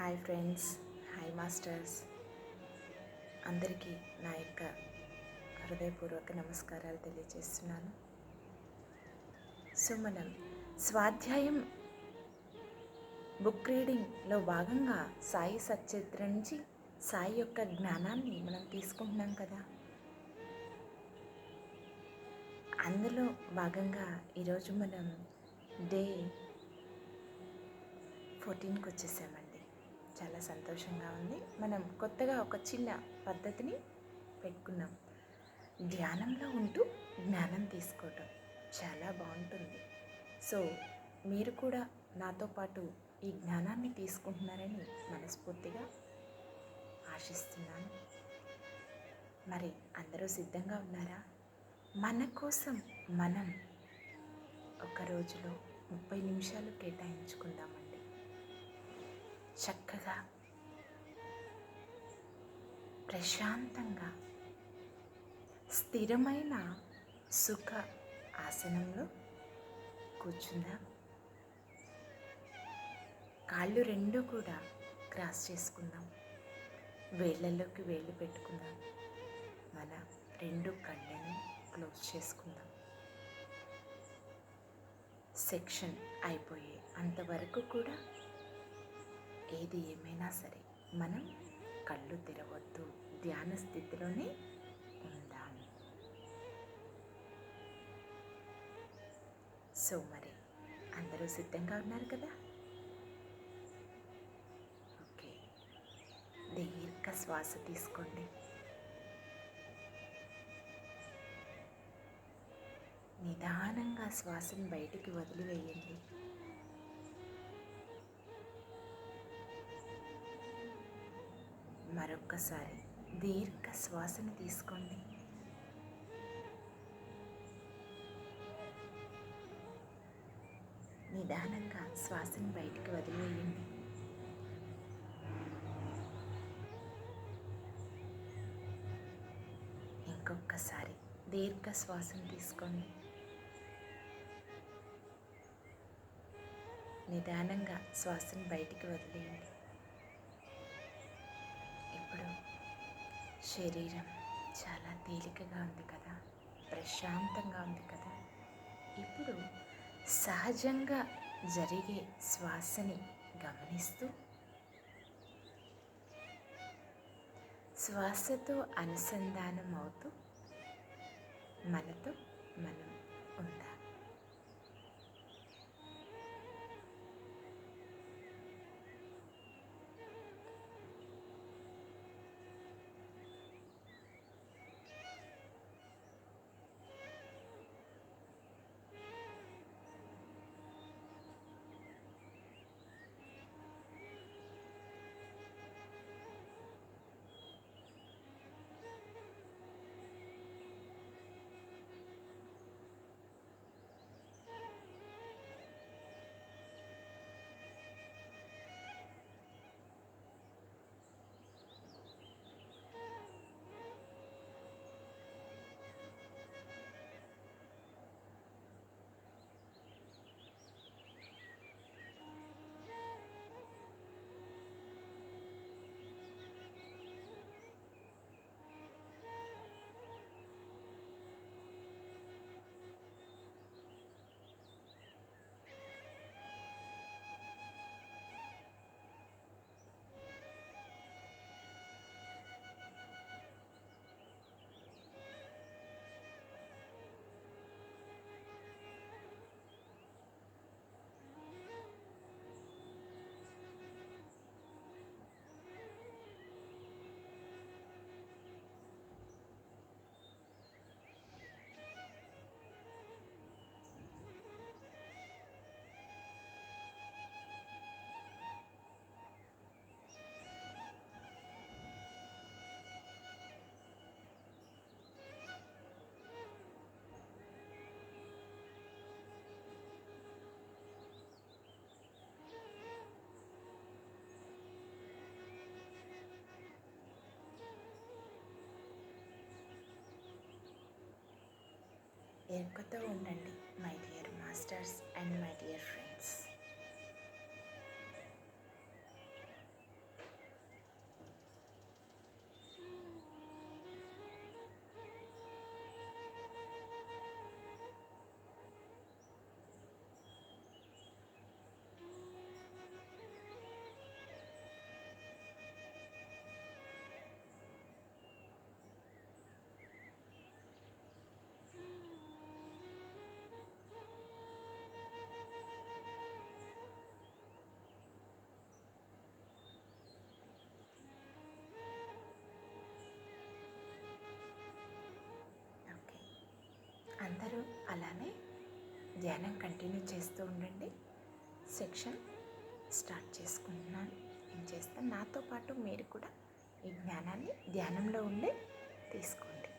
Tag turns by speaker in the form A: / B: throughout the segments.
A: Hi friends, hi masters, అందరికీ నా యొక్క హృదయపూర్వక నమస్కారాలు తెలియజేస్తున్నాను. సో మనం స్వాధ్యాయం బుక్ రీడింగ్లో భాగంగా సాయి సచ్చరిత్ర నుంచి సాయి యొక్క జ్ఞానాన్ని మనం తీసుకుంటున్నాం కదా. అందులో భాగంగా ఈరోజు మనం డే 14కి వచ్చేసామండి. చాలా సంతోషంగా ఉంది. మనం కొత్తగా ఒక చిన్న పద్ధతిని పెట్టుకున్నాం. ధ్యానంలో ఉంటూ జ్ఞానం తీసుకోవటం చాలా బాగుంటుంది. సో మీరు కూడా నాతో పాటు ఈ జ్ఞానాన్ని తీసుకుంటున్నారని మనస్ఫూర్తిగా ఆశిస్తున్నాను. మరి అందరూ సిద్ధంగా ఉన్నారా? మన కోసం మనం ఒక రోజులో 30 నిమిషాలు కేటాయించుకుందామండి. చక్కగా ప్రశాంతంగా స్థిరమైన సుఖ ఆసనంలో కూర్చుందాం. కాళ్ళు రెండు కూడా క్రాస్ చేసుకుందాం. వేళ్ళల్లోకి వేళ్ళు పెట్టుకుందాం. మన రెండు కళ్ళని క్లోజ్ చేసుకుందాం. సెక్షన్ అయిపోయే అంతవరకు కూడా ఏది ఏమైనా సరే మనం కళ్ళు తెరవద్దు, ధ్యాన స్థితిలోనే ఉందాం. సో మరి అందరూ సిద్ధంగా ఉన్నారు కదా? ఓకే, దీర్ఘ శ్వాస తీసుకోండి. నిదానంగా శ్వాసను బయటికి వదిలివేయండి. మరొక్కసారి దీర్ఘ శ్వాసను తీసుకోండి. నిదానంగా శ్వాసను బయటికి వదిలివేయండి. ఇంకొకసారి దీర్ఘ శ్వాసను తీసుకోండి. నిదానంగా శ్వాసను బయటికి వదిలేయండి. ఇప్పుడు శరీరం చాలా తేలికగా ఉంది కదా, ప్రశాంతంగా ఉంది కదా. ఇప్పుడు సహజంగా జరిగే శ్వాసని గమనిస్తూ శ్వాసతో అనుసంధానం అవుతూ మనతో మనం ఉందాం. ఎరుకతో ఉండండి my dear masters and my dear friends. అలానే ధ్యానం కంటిన్యూ చేస్తూ ఉండండి. సెక్షన్ స్టార్ట్ చేసుకుంటున్నాను. నేను చేస్తాను. నాతో పాటు మీరు కూడా ఈ జ్ఞానాన్ని ధ్యానంలో ఉండే తీసుకోండి.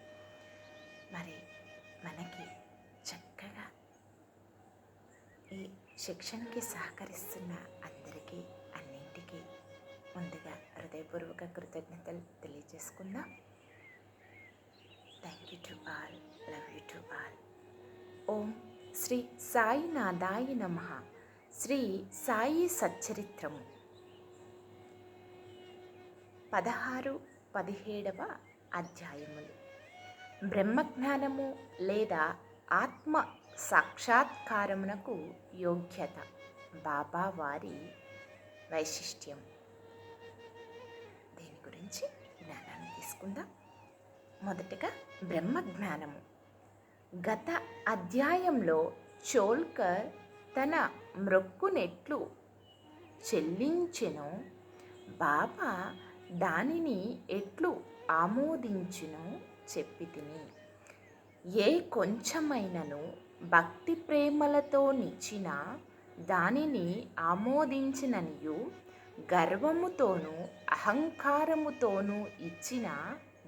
A: మరి మనకి చక్కగా ఈ సెక్షన్కి సహకరిస్తున్న అందరికీ అన్నింటికీ ముందుగా హృదయపూర్వక కృతజ్ఞతలు తెలియజేసుకుందాం. Thank you to all, love you to all. ఓం శ్రీ సాయినాథాయ నమః. శ్రీ సాయి సచ్చరిత్రము 16-17వ అధ్యాయములు. బ్రహ్మజ్ఞానము లేదా ఆత్మ సాక్షాత్కారమునకు యోగ్యత. బాబా వారి వైశిష్ట్యం. దీని గురించి జ్ఞానాన్ని తీసుకుందాం. మొదటగా బ్రహ్మజ్ఞానము. గత అధ్యాయంలో చోల్కర్ తన మ్రొక్కునెట్లు చెల్లించెనో, బాబా దానిని ఎట్లు ఆమోదించునో చెప్పి తిని. ఏ కొంచెమైనను భక్తి ప్రేమలతో నిచ్చిన దానిని ఆమోదించిననియు, గర్వముతోనూ అహంకారముతోనూ ఇచ్చిన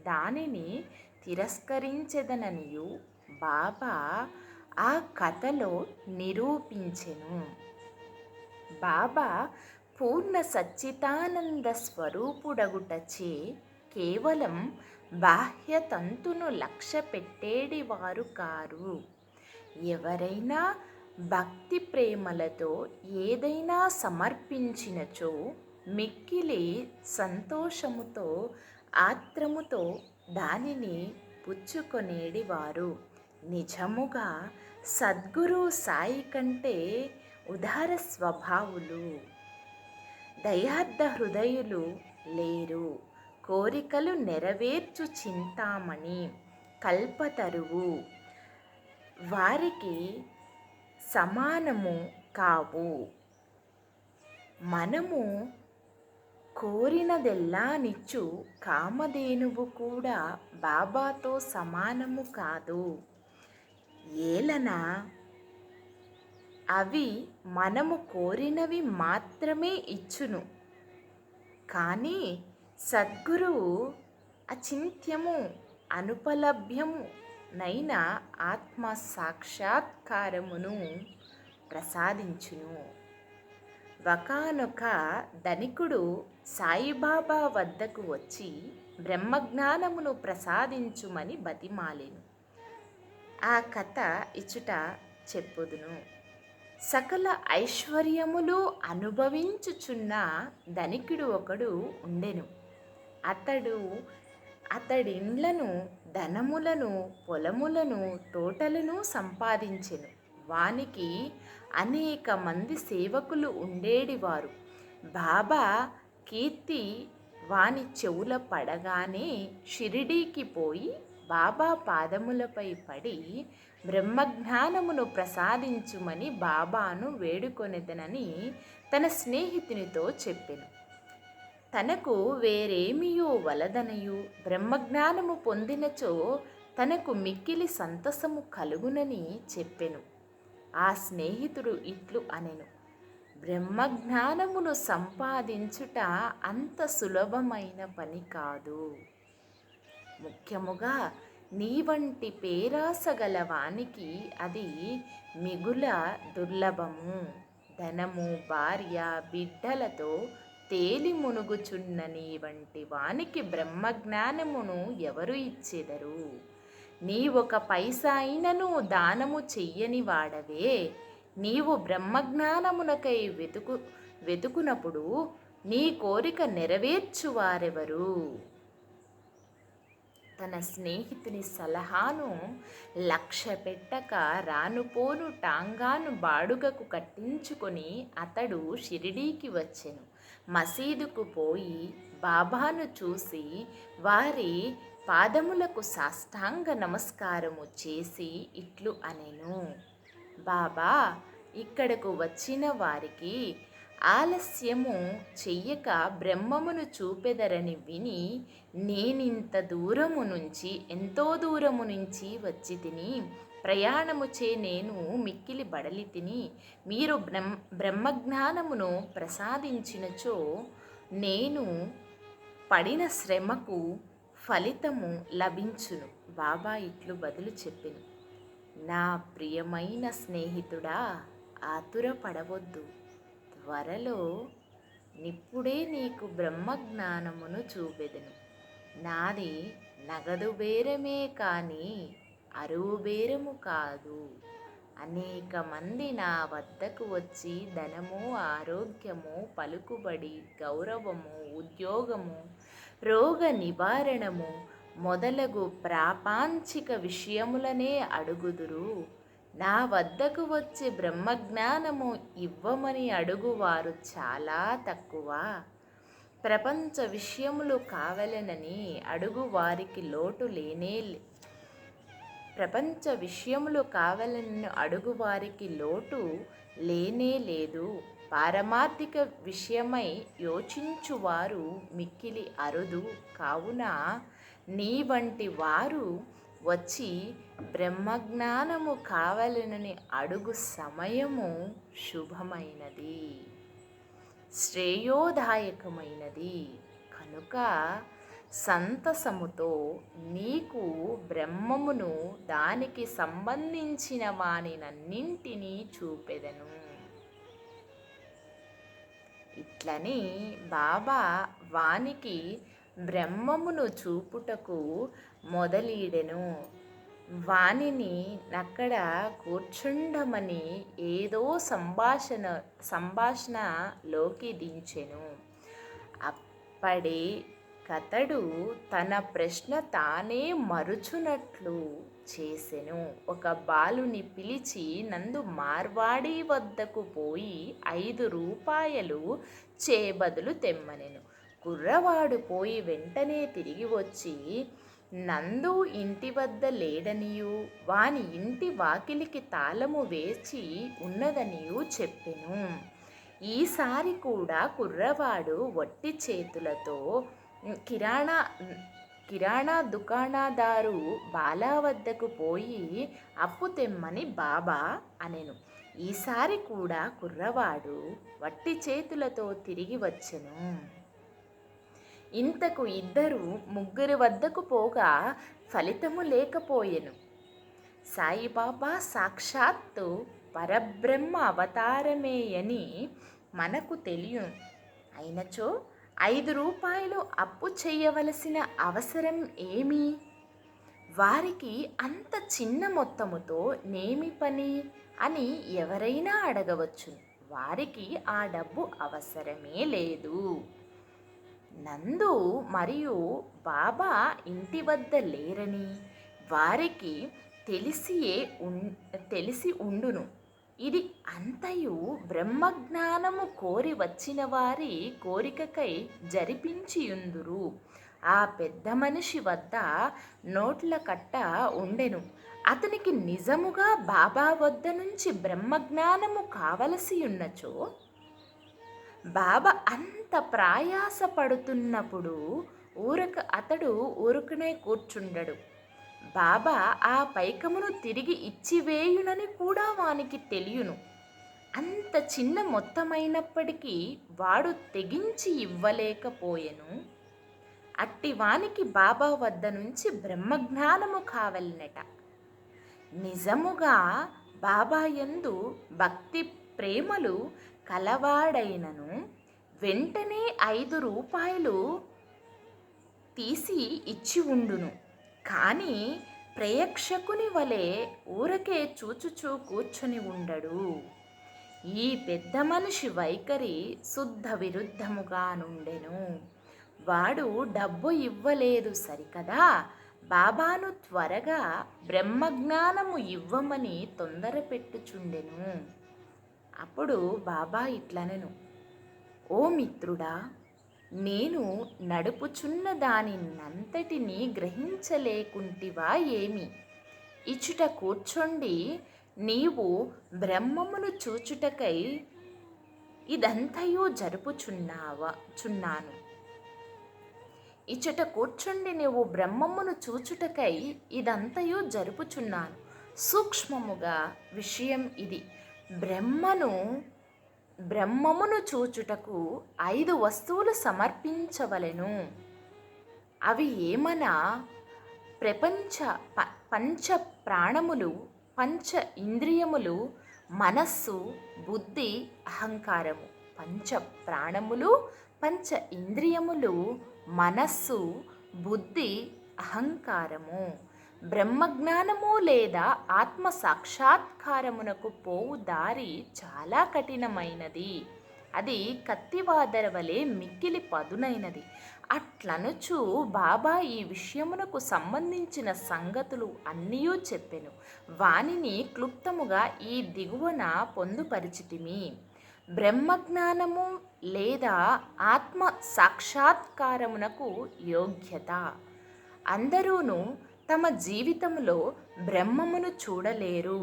A: దానిని తిరస్కరించెదననియు బాబా ఆ కథలో నిరూపించెను. బాబా పూర్ణ సచ్చితానంద స్వరూపుడగుటచే కేవలం బాహ్యతంతును లక్ష్య పెట్టేడివారు కారు. ఎవరైనా భక్తి ప్రేమలతో ఏదైనా సమర్పించినచో మిక్కిలి సంతోషముతో ఆత్రముతో దానిని పుచ్చుకొనేడివారు. నిజముగా సద్గురు సాయి కంటే ఉదార స్వభావులు, దయార్థ హృదయులు లేరు. కోరికలు నెరవేర్చు చింతామణి, కల్పతరువు వారికి సమానము కావు. మనము కోరినదెల్లా నిచ్చు కామధేనువు కూడా బాబాతో సమానము కాదు. ఏలన అవి మనము కోరినవి మాత్రమే ఇచ్చును. కానీ సద్గురువు అచింత్యము అనుపలభ్యము నైన ఆత్మ సాక్షాత్కారమును ప్రసాదించును. ఒకానొక ధనికుడు సాయిబాబా వద్దకు వచ్చి బ్రహ్మజ్ఞానమును ప్రసాదించుమని బతిమాలెను. ఆ కథ ఇచ్చుట చెప్పుదును. సకల ఐశ్వర్యములు అనుభవించుచున్న ధనికుడు ఒకడు ఉండెను. అతడిండ్లను, ధనములను, పొలములను, తోటలను సంపాదించెను. వానికి అనేక మంది సేవకులు ఉండేడివారు. బాబా కీర్తి వాని చెవుల పడగానే షిరిడీకి పోయి బాబా పాదములపై పడి బ్రహ్మజ్ఞానమును ప్రసాదించుమని బాబాను వేడుకొనెదనని తన స్నేహితునితో చెప్పెను. తనకు వేరేమియో వలదనయు, బ్రహ్మజ్ఞానము పొందినచో తనకు మిక్కిలి సంతసము కలుగునని చెప్పెను. ఆ స్నేహితుడు ఇట్లు అనెను: బ్రహ్మజ్ఞానమును సంపాదించుట అంత సులభమైన పని కాదు. ముఖ్యముగా నీ వంటి పేరాస గల వానికి అది మిగుల దుర్లభము. ధనము, భార్య, బిడ్డలతో తేలి మునుగుచున్న నీ వంటి వానికి బ్రహ్మజ్ఞానమును ఎవరు ఇచ్చెదరు? నీ ఒక పైసా అయినను దానము చెయ్యని వాడవే. నీవు బ్రహ్మజ్ఞానమునకై వెతుకునప్పుడు నీ కోరిక నెరవేర్చువారెవరు? తన స్నేహితుని సలహాను లక్ష్య పెట్టక రానుపోను టాంగాను బాడుగకు కట్టించుకొని అతడు షిరిడీకి వచ్చెను. మసీదుకు పోయి బాబాను చూసి వారి పాదములకు సాష్టాంగ నమస్కారము చేసి ఇట్లు అనెను: బాబా, ఇక్కడకు వచ్చిన వారికి ఆలస్యము చెయ్యక బ్రహ్మమును చూపెదరని విని నేనింత దూరము నుంచి, ఎంతో దూరము నుంచి వచ్చి తిని ప్రయాణముచే నేను మిక్కిలి బడలి తిని, మీరు బ్రహ్మజ్ఞానమును ప్రసాదించినచో నేను పడిన శ్రమకు ఫలితము లభించును. బాబా ఇట్లు బదులు చెప్పెను, నా ప్రియమైన స్నేహితుడా, ఆతురపడవద్దు. త్వరలో నిప్పుడే నీకు బ్రహ్మజ్ఞానమును చూపెదను. నాది నగదు బేరమే కానీ అరువు బేరము కాదు. అనేక మంది నా వద్దకు వచ్చి ధనము, ఆరోగ్యము, పలుకుబడి, గౌరవము, ఉద్యోగము, రోగ నివారణము మొదలగు ప్రాపంచిక విషయములనే అడుగుదురు. నా వద్దకు వచ్చి బ్రహ్మజ్ఞానము ఇవ్వమని అడుగువారు చాలా తక్కువ. ప్రపంచ విషయములు కావలెనని అడుగు వారికి లోటు ప్రపంచ విషయములు కావాలని అడుగువారికి లోటు లేనే లేదు. పారమార్థిక విషయమై యోచించువారు మిక్కిలి అరుదు. కావున నీ వంటి వారు వచ్చి బ్రహ్మజ్ఞానము కావాలనని అడుగు సమయము శుభమైనది, శ్రేయోదాయకమైనది. కనుక సంతసముతో నీకు బ్రహ్మమును దానికి సంబంధించిన వానినన్నింటినీ చూపెదను. ఇట్లని బాబా వానికి బ్రహ్మమును చూపుటకు మొదలీడెను. వానిని అక్కడ కూర్చుండమని ఏదో సంభాషణలోకి దించెను. అప్పడే కతడు తన ప్రశ్న తానే మరుచునట్లు చేసెను. ఒక బాలుని పిలిచి, నందు మార్వాడి వద్దకు పోయి 5 రూపాయలు చేబదులు తెమ్మనెను. కుర్రవాడు పోయి వెంటనే తిరిగి వచ్చి, నందు ఇంటి వద్ద లేడనియు వాని ఇంటి వాకిలికి తాళము వేచి ఉన్నదనియు చెప్పెను. ఈసారి కూడా కుర్రవాడు వట్టి చేతులతో కిరాణా దుకాణదారు బాలా వద్దకు పోయి అప్పు తెమ్మని బాబా అనెను. ఈసారి కూడా కుర్రవాడు వట్టి చేతులతో తిరిగి వచ్చెను. ఇంతకు 2-3 వద్దకు పోగా ఫలితము లేకపోయెను. సాయిబాబా సాక్షాత్తు పరబ్రహ్మ అవతారమేయని మనకు తెలియను. అయినచో 5 రూపాయలు అప్పు చేయవలసిన అవసరం ఏమి? వారికి అంత చిన్న మొత్తముతో నేమి పని అని ఎవరైనా అడగవచ్చు. వారికి ఆ డబ్బు అవసరమే లేదు. నందు మరియు బాబా ఇంటి వద్ద లేరని వారికి తెలిసి ఉండును. ఇది అంతయు బ్రహ్మజ్ఞానము కోరి వచ్చిన వారి కోరికకై జరిపించియుందురు. ఆ పెద్ద మనిషి వద్ద నోట్ల కట్ట ఉండెను. అతనికి నిజముగా బాబా వద్ద నుంచి బ్రహ్మజ్ఞానము కావలసి ఉన్నచో, బాబా అంత ప్రయాసపడుతున్నప్పుడు అతడు ఊరకనే కూర్చుండడు. బాబా ఆ పైకమును తిరిగి ఇచ్చివేయునని కూడా వానికి తెలియను. అంత చిన్న మొత్తమైనప్పటికీ వాడు తెగించి ఇవ్వలేకపోయెను. అట్టి వానికి బాబా వద్ద నుంచి బ్రహ్మజ్ఞానము కావలనట. నిజముగా బాబా యందు భక్తి ప్రేమలు కలవాడైనను వెంటనే 5 రూపాయలు తీసి ఇచ్చి ఉండును. కానీ ప్రేక్షకుని వలె ఊరకే చూచుచూ కూర్చొని ఉండడు. ఈ పెద్ద మనిషి వైఖరి శుద్ధ విరుద్ధముగా నుండెను. వాడు డబ్బు ఇవ్వలేదు సరికదా, బాబాను త్వరగా బ్రహ్మజ్ఞానము ఇవ్వమని తొందర పెట్టుచుండెను. అప్పుడు బాబా ఇట్లనెను, ఓ మిత్రుడా, నేను నడుపుచున్న దానినంతటినీ గ్రహించలేకుంటివా ఏమి? ఇచుట కూర్చొండి నీవు బ్రహ్మమును చూచుటకై ఇదంతయు జరుపుచున్నాను. ఇచ్చట కూర్చుండి నువ్వు బ్రహ్మమును చూచుటకై ఇదంతయు జరుపుచున్నాను. సూక్ష్మముగా విషయం ఇది. బ్రహ్మమును చూచుటకు 5 వస్తువులు సమర్పించవలెను. అవి ఏమనా పంచ ప్రాణములు, పంచ ఇంద్రియములు, మనస్సు, బుద్ధి, అహంకారము. పంచ ప్రాణములు, పంచ ఇంద్రియములు, మనస్సు, బుద్ధి, అహంకారము. బ్రహ్మజ్ఞానము లేదా ఆత్మ సాక్షాత్కారమునకు పోవు దారి చాలా కఠినమైనది. అది కత్తివాదర వలె మిక్కిలి పదునైనది. అట్లనుచు బాబా ఈ విషయమునకు సంబంధించిన సంగతులు అన్నీయూ చెప్పెను. వానిని క్లుప్తముగా ఈ దిగువన పొందుపరిచితిమి. బ్రహ్మజ్ఞానము లేదా ఆత్మ సాక్షాత్కారమునకు యోగ్యత. అందరూను తమ జీవితంలో బ్రహ్మమును చూడలేరు.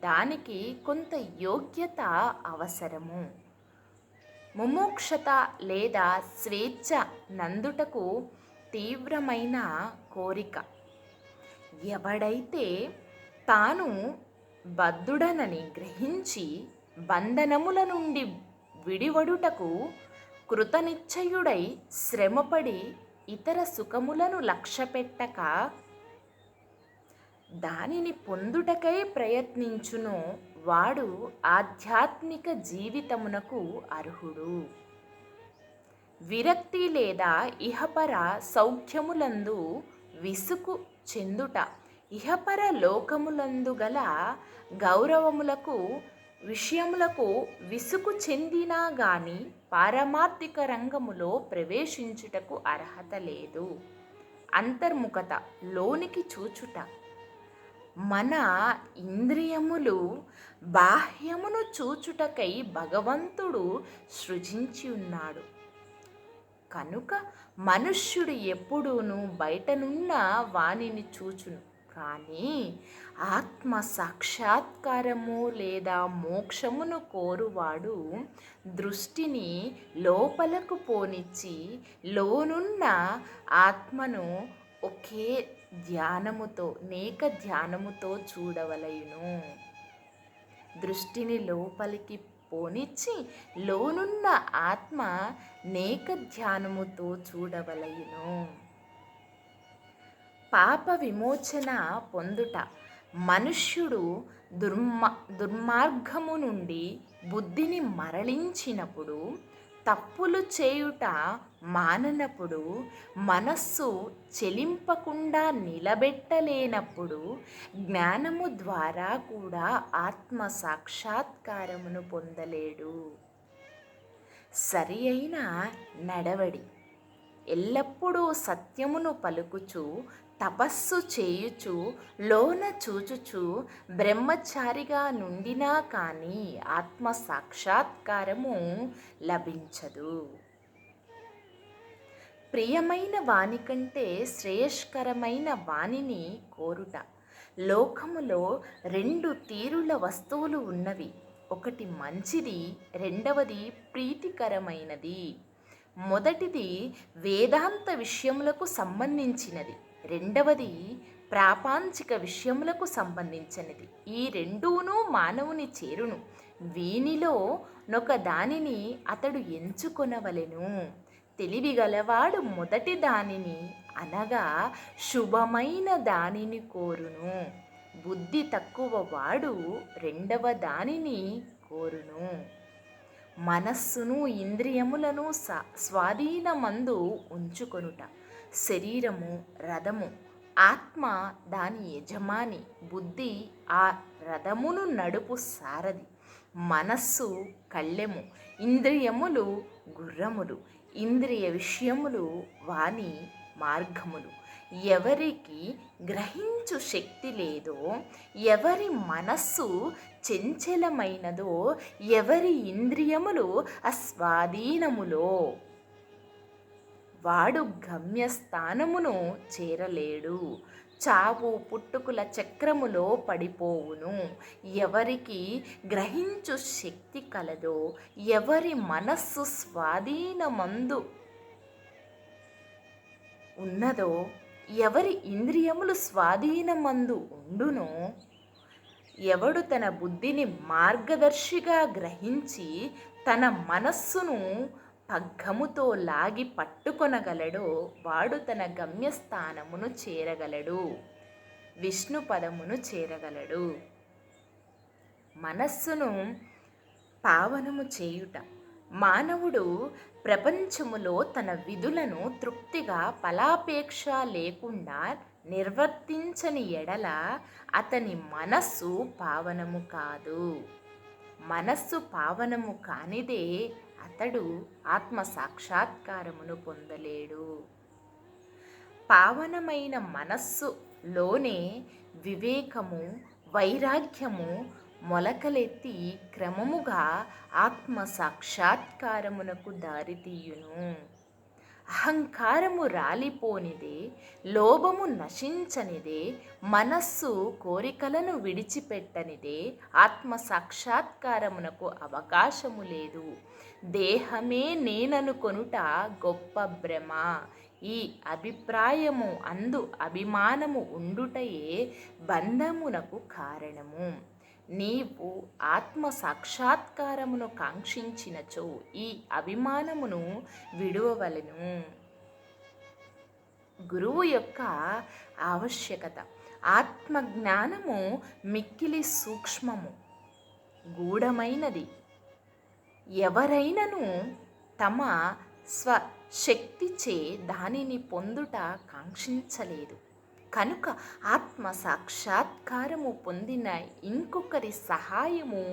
A: దానికి కొంత యోగ్యత అవసరము. ముముక్షత లేదా స్వేచ్ఛ నందుటకు తీవ్రమైన కోరిక. ఎవడైతే తాను బద్ధుడనని గ్రహించి బంధనముల నుండి విడివడుటకు కృతనిశ్చయుడై శ్రమపడి ఇతర సుఖములను లక్ష్యపెట్టక దానిని పొందుటకై ప్రయత్నించునో వాడు ఆధ్యాత్మిక జీవితమునకు అర్హుడు. విరక్తి లేదా ఇహపర సౌఖ్యములందు విసుగు చెందుట, ఇహపర లోకములందు గల గౌరవములకు విషయములకు విసుగు చెందినా గాని పారమార్థిక రంగములో ప్రవేశించుటకు అర్హత లేదు. అంతర్ముఖత, లోనికి చూచుట. మన ఇంద్రియములు బాహ్యమును చూచుటకై భగవంతుడు సృజించి ఉన్నాడు. కనుక మనుష్యుడు ఎప్పుడూనూ బయటనున్న వానిని చూచును. కానీ ఆత్మ సాక్షాత్కారము లేదా మోక్షమును కోరువాడు దృష్టిని లోపలకు పోనిచ్చి లోనున్న ఆత్మను ఒకే నేక ధ్యానముతో చూడవలయును. దృష్టిని లోపలికి పోనిచ్చి లోనున్న ఆత్మ నేక ధ్యానముతో చూడవలయును. పాప విమోచన పొందుట. మనుష్యుడు దుర్మార్గము నుండి బుద్ధిని మరలించినప్పుడు, తప్పులు చేయుట మాననప్పుడు, మనస్సు చెలింపకుండా నిలబెట్టలేనప్పుడు జ్ఞానము ద్వారా కూడా ఆత్మ సాక్షాత్కారమును పొందలేడు. సరి అయిన నడవడి. ఎల్లప్పుడూ సత్యమును పలుకుచు, తపస్సు చేయుచు, లోన చూచుచు బ్రహ్మచారిగా నుండినా కానీ ఆత్మ సాక్షాత్కారము లభించదు. ప్రియమైన వాని కంటే శ్రేయస్కరమైన వానిని కోరుట. లోకములో 2 తీరుల వస్తువులు ఉన్నవి. ఒకటి మంచిది, రెండవది ప్రీతికరమైనది. మొదటిది వేదాంత విషయములకు సంబంధించినది, రెండవది ప్రాపంచిక విషయములకు సంబంధించినది. ఈ రెండూనూ మానవుని చేరును. వీనిలో నొక దానిని అతడు ఎంచుకొనవలెను. తెలివిగలవాడు మొదటి దానిని అనగా శుభమైన దానిని కోరును. బుద్ధి తక్కువ వాడు రెండవ దానిని కోరును. మనస్సును ఇంద్రియములను స్వాధీనమందు ఉంచుకొనుట. శరీరము రథము, ఆత్మ దాని యజమాని, బుద్ధి ఆ రథమును నడుపు సారథి, మనస్సు కళ్ళెము, ఇంద్రియములు గుర్రములు, ఇంద్రియ విషయములు వాని మార్గములు. ఎవరికి గ్రహించు శక్తి లేదో, ఎవరి మనస్సు చంచలమైనదో, ఎవరి ఇంద్రియములు అస్వాధీనములో వాడు గమ్యస్థానమును చేరలేడు. చావు పుట్టుకుల చక్రములో పడిపోవును. ఎవరికి గ్రహించు శక్తి కలదో, ఎవరి మనస్సు స్వాధీనమందు ఉన్నదో, ఎవరి ఇంద్రియములు స్వాధీనమందు ఉండునో, ఎవడు తన బుద్ధిని మార్గదర్శిగా గ్రహించి తన మనస్సును పగ్గముతో లాగి పట్టుకొనగలడో వాడు తన గమ్యస్థానమును చేరగలడు, విష్ణు పదమును చేరగలడు. మనస్సును పావనము చేయుట. మానవుడు ప్రపంచములో తన విధులను తృప్తిగా ఫలాపేక్ష లేకుండా నిర్వర్తించని ఎడల అతని మనస్సు పావనము కాదు. మనస్సు పావనము కానిదే అతడు ఆత్మ సాక్షాత్కారమును పొందలేడు. పావనమైన మనస్సులోనే వివేకము, వైరాగ్యము మొలకలెత్తి క్రమముగా ఆత్మ సాక్షాత్కారమునకు దారితీయును. అహంకారము రాలిపోనిదే, లోభము నశించనిదే, మనస్సు కోరికలను విడిచిపెట్టనిదే ఆత్మ సాక్షాత్కారమునకు అవకాశము లేదు. దేహమే నేననుకొనుట గొప్ప భ్రమ. ఈ అభిప్రాయము అందు అభిమానము ఉండుటయే బంధమునకు కారణము. నీవు ఆత్మ సాక్షాత్కారమును కాంక్షించినచో ఈ అభిమానమును విడువవలెను. గురువు యొక్క ఆవశ్యకత. ఆత్మజ్ఞానము మిక్కిలి సూక్ష్మము, గూఢమైనది. ఎవరైనను తమ స్వశక్తిచే దానిని పొందుట కాంక్షించలేదు. కనుక ఆత్మ సాక్షాత్కారము పొందిన ఇంకొకరి సహాయము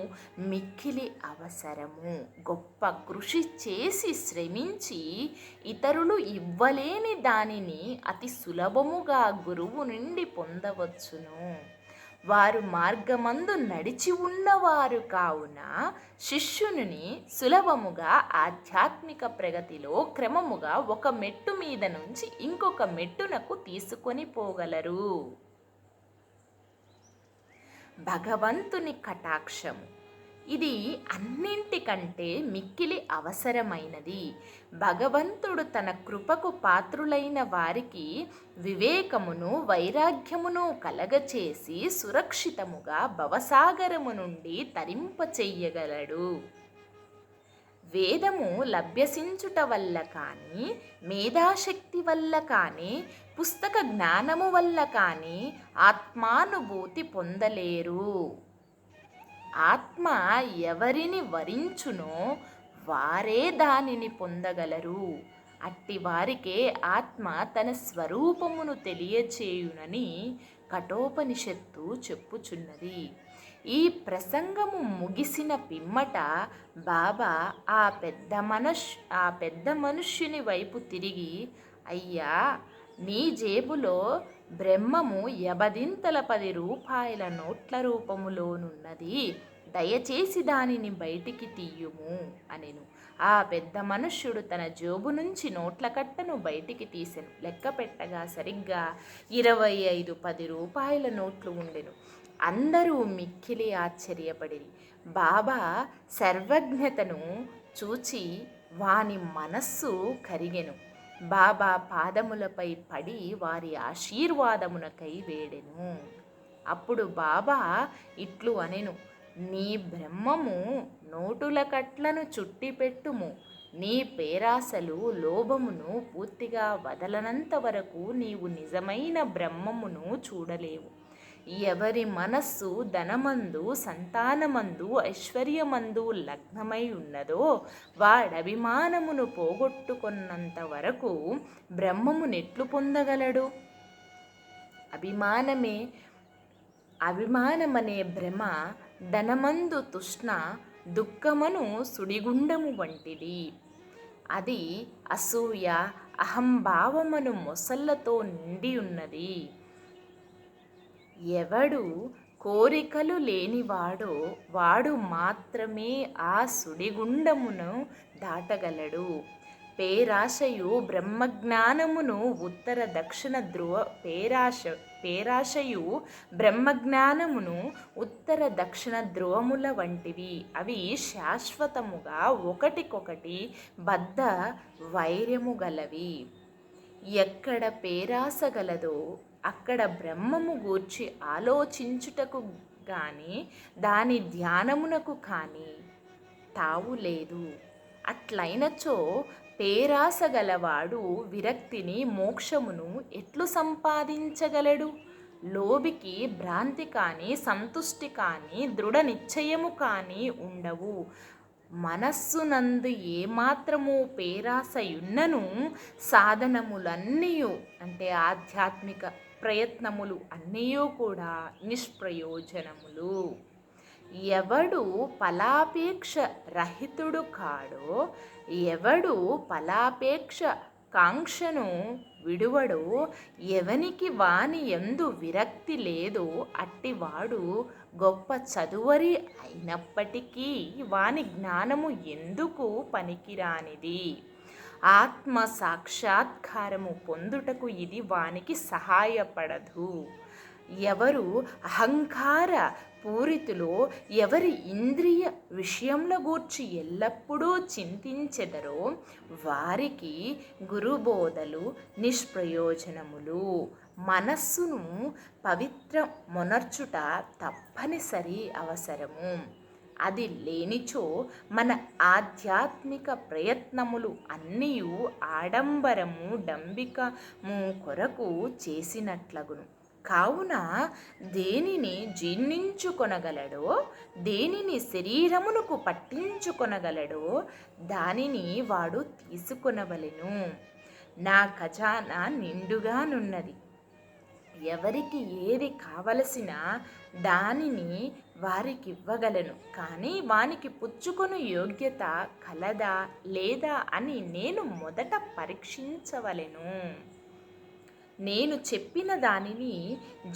A: మిక్కిలి అవసరము. గొప్ప కృషి చేసి శ్రమించి ఇతరులు ఇవ్వలేని దానిని అతి సులభముగా గురువు నుండి పొందవచ్చును. వారు మార్గమందు నడిచి ఉన్నవారు కావున శిష్యుని సులభముగా ఆధ్యాత్మిక ప్రగతిలో క్రమముగా ఒక మెట్టు మీద నుంచి ఇంకొక మెట్టునకు తీసుకొని పోగలరు. భగవంతుని కటాక్షము. ఇది అన్నింటికంటే మిక్కిలి అవసరమైనది. భగవంతుడు తన కృపకు పాత్రులైన వారికి వివేకమును, వైరాగ్యమును కలగచేసి సురక్షితముగా భవసాగరము నుండి తరింపచెయ్యగలడు. వేదము లభ్యసించుట వల్ల కానీ, మేధాశక్తి వల్ల కానీ, పుస్తక జ్ఞానము వల్ల కానీ ఆత్మానుభూతి పొందలేరు. ఆత్మ ఎవరిని వరించునో వారే దానిని పొందగలరు. అట్టి వారికే ఆత్మ తన స్వరూపమును తెలియచేయునని కఠోపనిషత్తు చెప్పుచున్నది. ఈ ప్రసంగము ముగిసిన పిమ్మట బాబా ఆ పెద్ద మనుష్యుని వైపు తిరిగి, అయ్యా, నీ జేబులో బ్రహ్మము 10 రూపాయల నోట్ల రూపములోనున్నది, దయచేసి దానిని బయటికి తీయుము అనెను. ఆ పెద్ద మనుష్యుడు తన జేబు నుంచి నోట్ల కట్టను బయటికి తీసెను. లెక్క పెట్టగా సరిగ్గా 25 10 రూపాయల నోట్లు ఉండెను. అందరూ మిక్కిలి ఆశ్చర్యపడిరి. బాబా సర్వజ్ఞతను చూచి వాని మనస్సు కరిగెను. బాబా పాదములపై పడి వారి ఆశీర్వాదమునకై వేడెను. అప్పుడు బాబా ఇట్లు అనెను, నీ బ్రహ్మము నోటుల కట్లను చుట్టిపెట్టుము. నీ పేరాసలు, లోభమును పూర్తిగా వదలనంత వరకు నీవు నిజమైన బ్రహ్మమును చూడలేవు. ఎవరి మనస్సు ధనమందు, సంతానమందు, ఐశ్వర్యమందు లగ్నమై ఉన్నదో వాడభిమానమును పోగొట్టుకున్నంత వరకు బ్రహ్మమునెట్లు పొందగలడు? అభిమానమనే భ్రమ ధనమందు తృష్ణ, దుఃఖమను సుడిగుండము వంటిది. అది అసూయ, అహంభావమను మొసళ్ళతో నిండి ఉన్నది. ఎవడు కోరికలు లేనివాడో వాడు మాత్రమే ఆ సుడిగుండమును దాటగలడు. పేరాశయు బ్రహ్మజ్ఞానమును ఉత్తర దక్షిణ ధ్రువముల వంటివి. అవి శాశ్వతముగా ఒకటికొకటి బద్ధ వైర్యము గలవి. ఎక్కడ పేరాస గలదో అక్కడ బ్రహ్మము గూర్చి ఆలోచించుటకు కానీ దాని ధ్యానమునకు కానీ తావు లేదు. అట్లైనచో పేరాస గలవాడు విరక్తిని మోక్షమును ఎట్లు సంపాదించగలడు? లోబికి భ్రాంతి కానీ సంతుష్టి కానీ దృఢ నిశ్చయము కానీ ఉండవు. మనస్సునందు ఏమాత్రము పేరాసయున్నను సాధనములన్నీయు అంటే ఆధ్యాత్మిక ప్రయత్నములు అన్నీ కూడా నిష్ప్రయోజనములు. ఎవడు ఫలాపేక్ష రహితుడు కాడో, ఎవడు ఫలాపేక్ష కాంక్షను విడువడో, ఎవనికి వాని యందు విరక్తి లేదో అట్టివాడు గొప్ప చదువరి అయినప్పటికీ వాని జ్ఞానము ఎందుకు పనికిరానిది. ఆత్మ సాక్షాత్కారము పొందుటకు ఇది వానికి సహాయపడదు. ఎవరు అహంకార పూరితులో, ఎవరి ఇంద్రియ విషయంలో గూర్చి ఎల్లప్పుడూ చింతించెదరో వారికి గురుబోధలు నిష్ప్రయోజనములు. మనస్సును పవిత్రమొనర్చుట తప్పనిసరి అవసరము. అది లేనిచో మన ఆధ్యాత్మిక ప్రయత్నములు అన్నీ ఆడంబరము డంబికము కొరకు చేసినట్లగును. కావున దేనిని జీర్ణించుకొనగలడో, దేనిని శరీరమునకు పట్టించుకొనగలడో దానిని వాడు తీసుకొనవలెను. నా ఖజానా నిండుగానున్నది. ఎవరికి ఏది కావలసిన దానిని వారికివ్వగలను, కానీ వానికి పుచ్చుకొను యోగ్యత కలదా లేదా అని నేను మొదట పరీక్షించవలెను. నేను చెప్పిన దానిని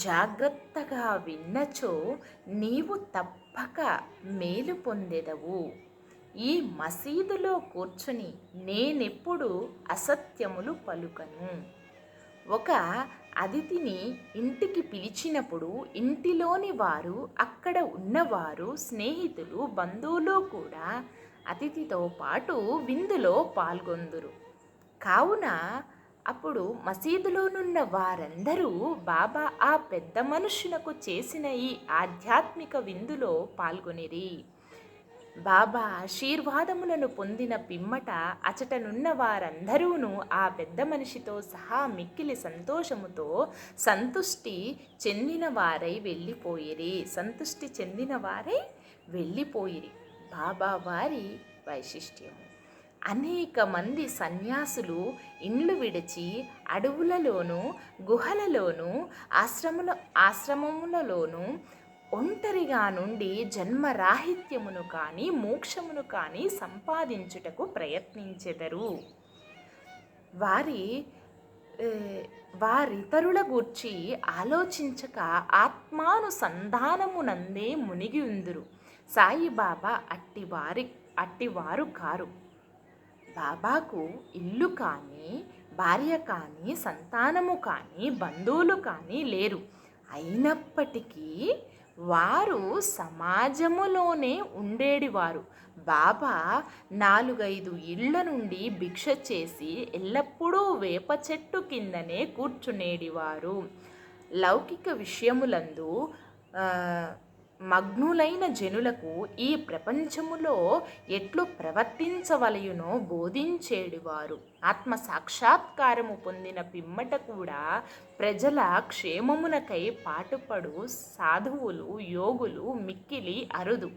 A: జాగ్రత్తగా విన్నచో నీవు తప్పక మేలు పొందెదవు. ఈ మసీదులో కూర్చుని నేనెప్పుడు అసత్యములు పలుకను. ఒక అతిథిని ఇంటికి పిలిచినప్పుడు ఇంటిలోని వారు, అక్కడ ఉన్నవారు, స్నేహితులు, బంధువులు కూడా అతిథితో పాటు విందులో పాల్గొందురు. కావున అప్పుడు మసీదులోనున్న వారందరూ బాబా ఆ పెద్ద మనుషునకు చేసిన ఈ ఆధ్యాత్మిక విందులో పాల్గొనిరి. బాబా ఆశీర్వాదములను పొందిన పిమ్మట అచటనున్న వారందరూను ఆ పెద్ద మనిషితో సహా మిక్కిలి సంతోషముతో సంతుష్టి చెందిన వారై వెళ్ళిపోయిరి. బాబా వారి వైశిష్ట్యము. అనేక మంది సన్యాసులు ఇండ్లు విడిచి అడవులలోనూ, గుహలలోనూ, ఆశ్రమములలోనూ ఒంటరిగా నుండి జన్మరాహిత్యమును కానీ మోక్షమును కానీ సంపాదించుటకు ప్రయత్నించెదరు. వారితరుల గూర్చి ఆలోచించక ఆత్మానుసంధానమునందే మునిగి ఉందురు. సాయిబాబా అట్టివారు కారు. బాబాకు ఇల్లు కానీ, భార్య కానీ, సంతానము కానీ, బంధువులు కానీ లేరు. అయినప్పటికీ వారు సమాజములోనే ఉండేడివారు. బాబా 4-5 ఇళ్ల నుండి భిక్ష చేసి ఎల్లప్పుడూ వేప చెట్టు కిందనే కూర్చునేడివారు. లౌకిక విషయములందు మగ్నులైన జనులకు ఈ ప్రపంచములో ఎట్లు ప్రవర్తించవలయునో బోధించేడివారు. ఆత్మ సాక్షాత్కారము పొందిన పిమ్మట కూడా ప్రజల క్షేమమునకై పాటుపడు సాధువులు, యోగులు మిక్కిలి అరుదు.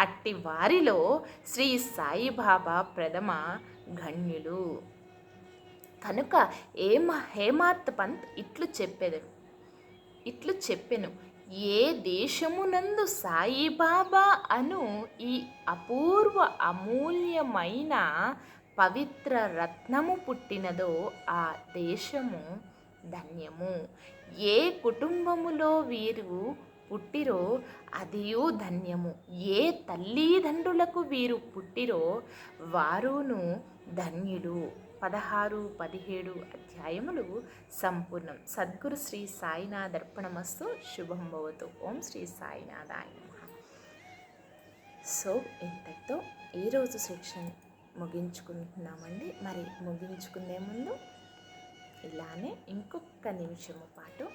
A: అట్టి వారిలో శ్రీ సాయిబాబా ప్రథమ గణ్యులు. కనుక హేమాత్ పంత్ ఇట్లు చెప్పెను. ఏ దేశమునందు సాయిబాబా అను ఈ అపూర్వ అమూల్యమైన పవిత్ర రత్నము పుట్టినదో ఆ దేశము ధన్యము. ఏ కుటుంబములో వీరు పుట్టిరో అదియు ధన్యము. ఏ తల్లిదండ్రులకు వీరు పుట్టిరో వారును ధన్యులు. 16-17 అధ్యాయములు సంపూర్ణం. సద్గురు శ్రీ సాయినాథ్ అర్పణమస్తు. శుభం భవతు. ఓం శ్రీ సాయినాథాయ నమః. సో ఇంతటితో ఈరోజు సెక్షన్ ముగించుకుంటున్నామండి. మరి ముగించుకునే ముందు ఇలానే ఇంకొక నిమిషము పాటు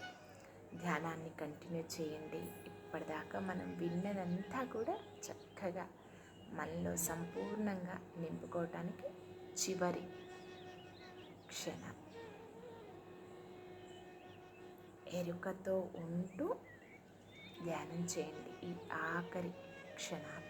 A: ధ్యానాన్ని కంటిన్యూ చేయండి. ఇప్పటిదాకా మనం విన్నదంతా కూడా చక్కగా మనలో సంపూర్ణంగా నింపుకోవటానికి చివరి క్షణం. ఎరుకతో ఉంటూ ధ్యానం చేయండి ఈ ఆఖరి క్షణాలు.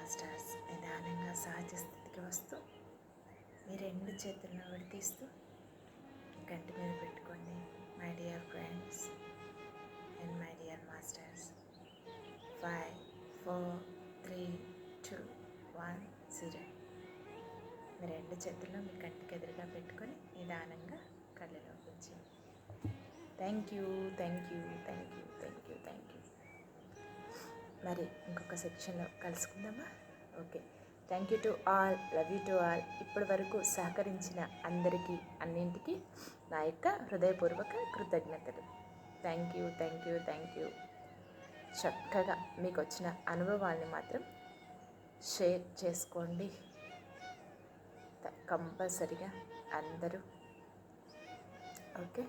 A: మాస్టర్స్ నిదానంగా సహజ స్థితికి వస్తూ మీ రెండు చేతులను విడతీస్తూ గంటి మీద పెట్టుకోండి. My dear friends and my dear masters. 5 4 3 2 1 0. మీ రెండు చేతులను మీ కంటికి ఎదురుగా పెట్టుకొని నిదానంగా కళ్ళలో ఉంచండి. Thank you thank you thank you thank you thank you. మరి ఇంకొక సెక్షన్లో కలుసుకుందామా? Okay. Thank you to all, love you to all. ఇప్పటి వరకు సహకరించిన అందరికీ అన్నింటికీ నా యొక్క హృదయపూర్వక కృతజ్ఞతలు. Thank you thank you thank you. చక్కగా మీకు వచ్చిన అనుభవాల్ని మాత్రం షేర్ చేసుకోండి కంపల్సరిగా అందరూ. ఓకే,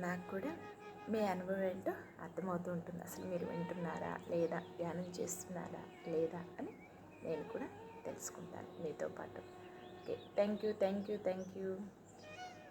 A: నాకు కూడా మీ అనుభవం ఏంటో అర్థమవుతూ ఉంటుంది. అసలు మీరు వింటున్నారా లేదా, ధ్యానం చేస్తున్నారా లేదా అని నేను కూడా తెలుసుకుంటాను మీతో పాటు. Okay, thank you thank you thank you.